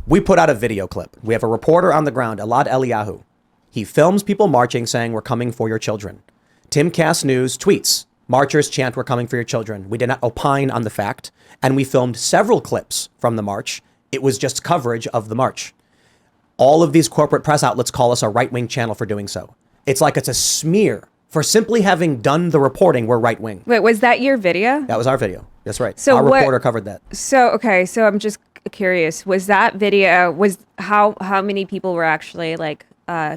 We put out a video clip. We have a reporter on the ground, Elad Eliyahu. He films people marching saying, "We're coming for your children." Timcast News tweets, "Marchers chant, we're coming for your children." We did not opine on the fact, and we filmed several clips from the march. It was just coverage of the march. All of these corporate press outlets call us a right-wing channel for doing so. It's like it's a smear for simply having done the reporting. We're right-wing. Wait, was that your video? That was our video. That's right. So our reporter covered that. So I'm just curious. Was that video? How many people were actually like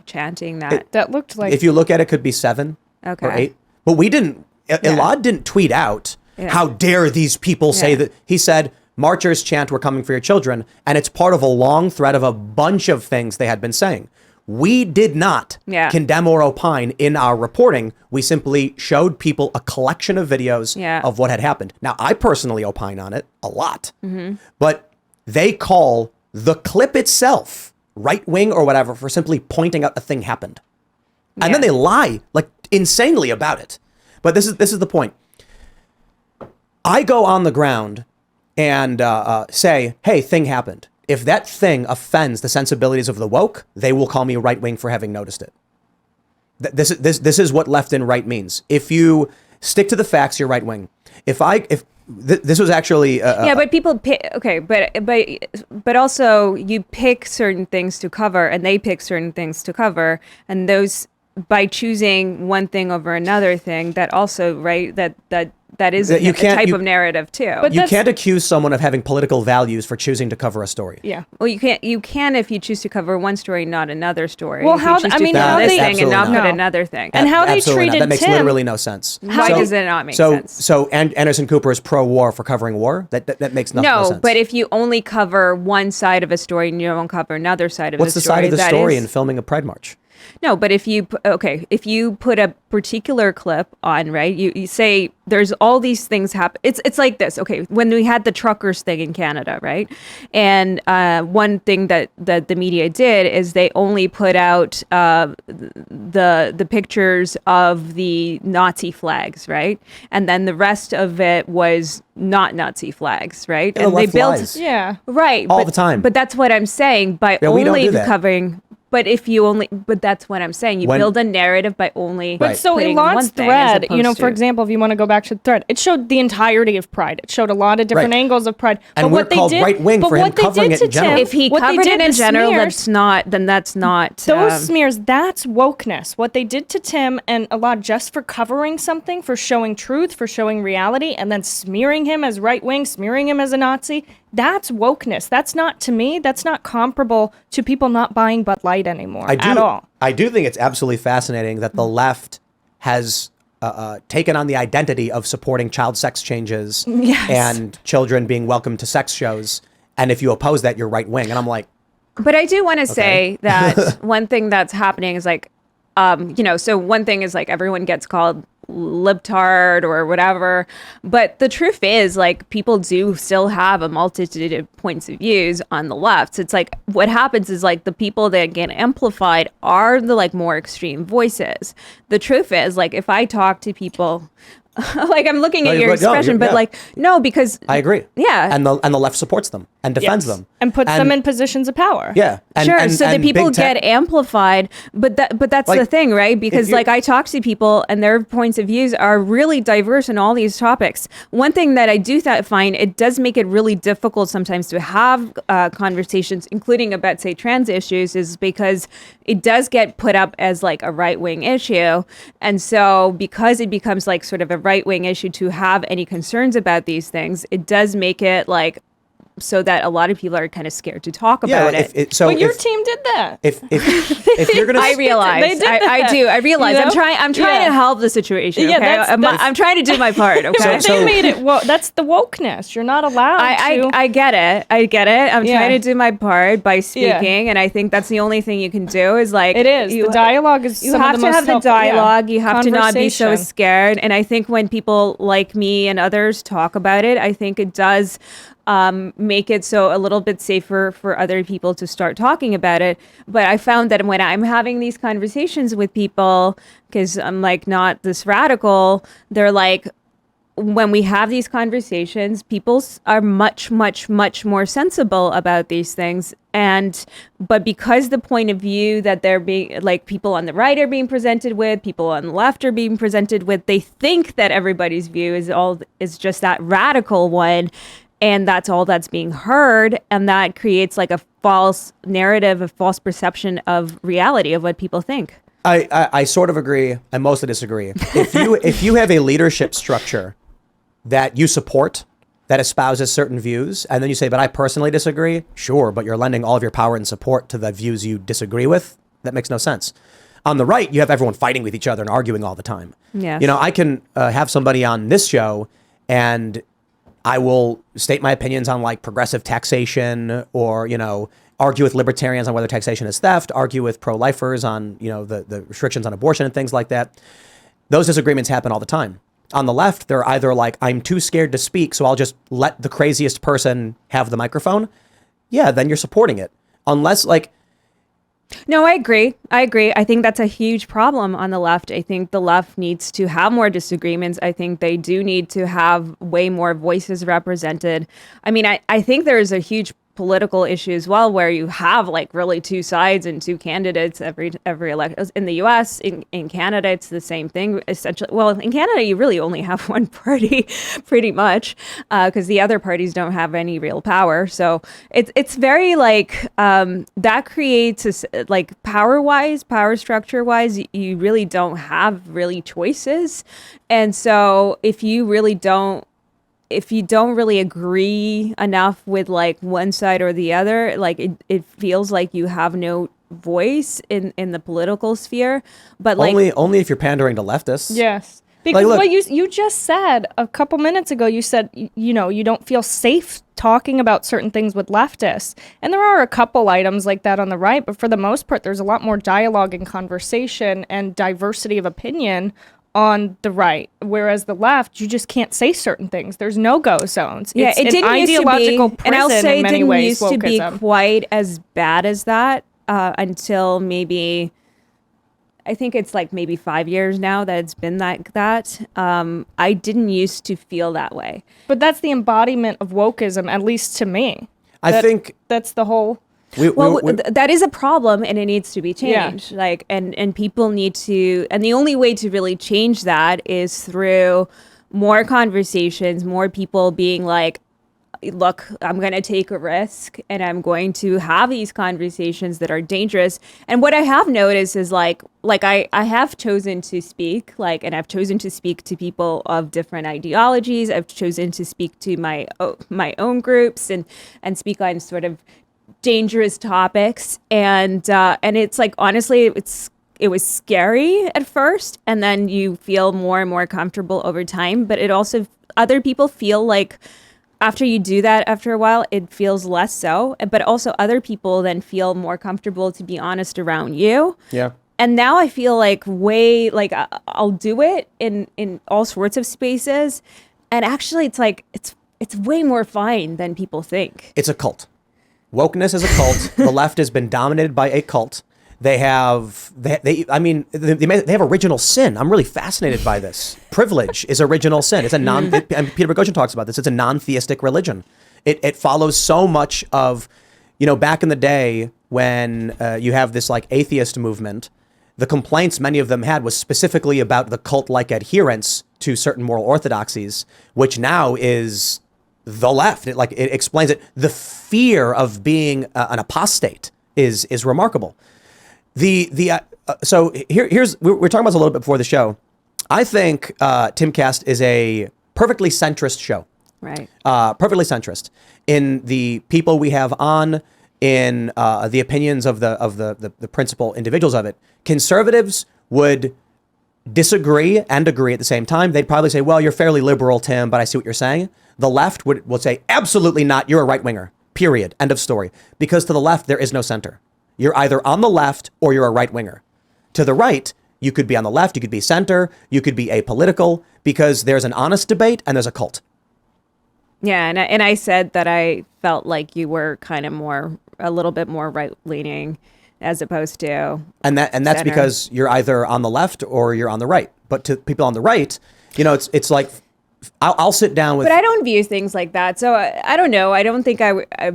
chanting that? That looked like. If you look at it, could be 7 or 8. But we didn't. Elad didn't tweet out, "How dare these people say that?" He said, "Marchers chant, we're coming for your children." And it's part of a long thread of a bunch of things they had been saying. We did not condemn or opine in our reporting. We simply showed people a collection of videos of what had happened. Now, I personally opine on it a lot, but they call the clip itself right-wing or whatever for simply pointing out a thing happened. And then they lie like insanely about it. But this is the point. I go on the ground and say, "Hey, thing happened." If that thing offends the sensibilities of the woke, they will call me right-wing for having noticed it. This is what left and right means. If you stick to the facts, you're right-wing. This was actually but people pick, but also you pick certain things to cover, and they pick certain things to cover, and those, by choosing one thing over another thing, that also that is a type of narrative too. But you can't accuse someone of having political values for choosing to cover a story. Yeah. Well, you can if you choose to cover one story, not another story. Well, if how you choose I to mean, cover how this they thing and not put another thing, and how they treated Tim. That makes literally no sense. Why does it not make sense? So Anderson Cooper is pro-war for covering war. That makes no sense. No, but if you only cover one side of a story and you don't cover another side of What's the the story, side of the story in filming a Pride March? No, but if you put a particular clip on, right, you say there's all these things happen. It's like this. Okay, when we had the truckers thing in Canada, right, and one thing that the media did is they only put out the pictures of the Nazi flags, right, and then the rest of it was not Nazi flags, right, and they built right all the time. But that's what I'm saying by only covering. But that's what I'm saying. You build a narrative by only. But so putting Elon's one thing thread, as opposed for example, if you want to go back to the thread, it showed the entirety of Pride. It showed a lot of different angles of Pride. And but we're called right-wing for him covering it in general. If he covered it in general, that's not. Those smears, that's wokeness. What they did to Tim and Elad just for covering something, for showing truth, for showing reality, and then smearing him as right-wing, smearing him as a Nazi. That's wokeness. That's not, to me, that's not comparable to people not buying Bud Light anymore at all. I do think it's absolutely fascinating that the left has taken on the identity of supporting child sex changes and children being welcomed to sex shows. And if you oppose that, you're right wing. And I'm like... But I do want to say that one thing that's happening is like, so one thing is like everyone gets called libtard or whatever, but the truth is like people do still have a multitude of points of views on the left. So it's like what happens is like the people that get amplified are the like more extreme voices. The truth is like if I talk to people like I'm looking at your expression, but like no, because I agree. Yeah, and the left supports them and defends them and puts them in positions of power. Yeah, so the people get amplified, but that's like, the thing, right? Because like I talk to people and their points of views are really diverse in all these topics. One thing that I do find it does make it really difficult sometimes to have conversations, including about say trans issues, is because it does get put up as like a right-wing issue, and so because it becomes like sort of a right-wing issue to have any concerns about these things, it does make it like so that a lot of people are kind of scared to talk about it. But your team did that. If you're gonna, I realize, I do. I realize. You know? I'm trying to help the situation. Okay? Yeah, I'm trying to do my part. Okay, they made it. Well, that's the wokeness. You're not allowed to. I get it. I'm trying to do my part by speaking, and I think that's the only thing you can do. Is like it is. The dialogue is. You have to have the dialogue. You have to not be so scared. And I think when people like me and others talk about it, I think it does. Make it so a little bit safer for other people to start talking about it. But I found that when I'm having these conversations with people, because I'm like not this radical, they're like, when we have these conversations, people are much, much, much more sensible about these things. But because the point of view that they're being, like, people on the right are being presented with, people on the left are being presented with, they think that everybody's view is just that radical one, and that's all that's being heard, and that creates like a false narrative, a false perception of reality of what people think. I sort of agree. I mostly disagree. If you have a leadership structure that you support, that espouses certain views, and then you say, but I personally disagree, sure, but you're lending all of your power and support to the views you disagree with, that makes no sense. On the right, you have everyone fighting with each other and arguing all the time. Yes. You know, I can have somebody on this show, and I will state my opinions on like progressive taxation, or, you know, argue with libertarians on whether taxation is theft, argue with pro-lifers on, you know, the restrictions on abortion and things like that. Those disagreements happen all the time. On the left, they're either like, I'm too scared to speak, so I'll just let the craziest person have the microphone. Yeah, then you're supporting it. Unless, like... No, I agree. I think that's a huge problem on the left. I think the left needs to have more disagreements. I think they do need to have way more voices represented. I mean, I think there is a huge political issue as well, where you have like really two sides and two candidates every election. In the US, in Canada, it's the same thing essentially. Well, in Canada, you really only have one party, pretty much, because the other parties don't have any real power. So it's very like that creates like power structure wise, you really don't have really choices, and so if you don't really agree enough with like one side or the other, like it feels like you have no voice in the political sphere. But like only if you're pandering to leftists. Yes. Because like, what you just said a couple minutes ago, you said, you know, you don't feel safe talking about certain things with leftists. And there are a couple items like that on the right, but for the most part, there's a lot more dialogue and conversation and diversity of opinion on the right, whereas the left, you just can't say certain things. There's no-go zones. Yeah, it's it didn't ideological used to be, and I'll say in it many didn't ways, used to be wokeism. quite as bad as that until maybe, I think it's like maybe 5 years now that it's been like that. I didn't used to feel that way. But that's the embodiment of wokeism, at least to me. I think that's the whole... That is a problem, and it needs to be changed. Yeah. Like, and people need to, and the only way to really change that is through more conversations, more people being like, look, I'm going to take a risk, and I'm going to have these conversations that are dangerous. And what I have noticed is like I have chosen to speak, like, and I've chosen to speak to people of different ideologies. I've chosen to speak to my own groups and speak on sort of dangerous topics, and it's like, honestly, it was scary at first, and then you feel more and more comfortable over time. But it also, other people feel like after you do that, after a while, it feels less so. But also other people then feel more comfortable to be honest around you. Yeah. And now I feel like I'll do it in all sorts of spaces, and actually it's like it's way more fine than people think. It's a cult. Wokeness is a cult. The left has been dominated by a cult. They have original sin. I'm really fascinated by this. Privilege is original sin. It's and Peter Boghossian talks about this. It's a non-theistic religion. It follows so much of, you know, back in the day when you have this like atheist movement, the complaints many of them had was specifically about the cult-like adherence to certain moral orthodoxies, which now is the left. It explains it. The fear of being an apostate is remarkable. So here's we're talking about this a little bit before the show. I think Timcast is a perfectly centrist show. Right. Perfectly centrist in the people we have on, in the opinions of the principal individuals of it. Conservatives would disagree and agree at the same time. They'd probably say, well, you're fairly liberal, Tim, but I see what you're saying. The left would say, absolutely not. You're a right winger, period. End of story. Because to the left, there is no center. You're either on the left or you're a right winger. To the right, you could be on the left, you could be center, you could be apolitical, because there's an honest debate and there's a cult. Yeah, and I said that I felt like you were kind of a little bit more right leaning as opposed to that's center. Because you're either on the left or you're on the right. But to people on the right, you know, it's like I'll sit down with. But I don't view things like that. So I don't know. I don't think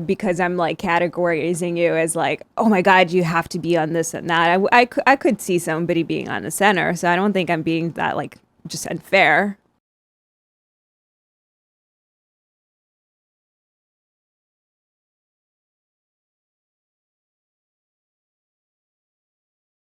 because I'm like categorizing you as like, oh my God, you have to be on this and that. I could see somebody being on the center. So I don't think I'm being that like just unfair.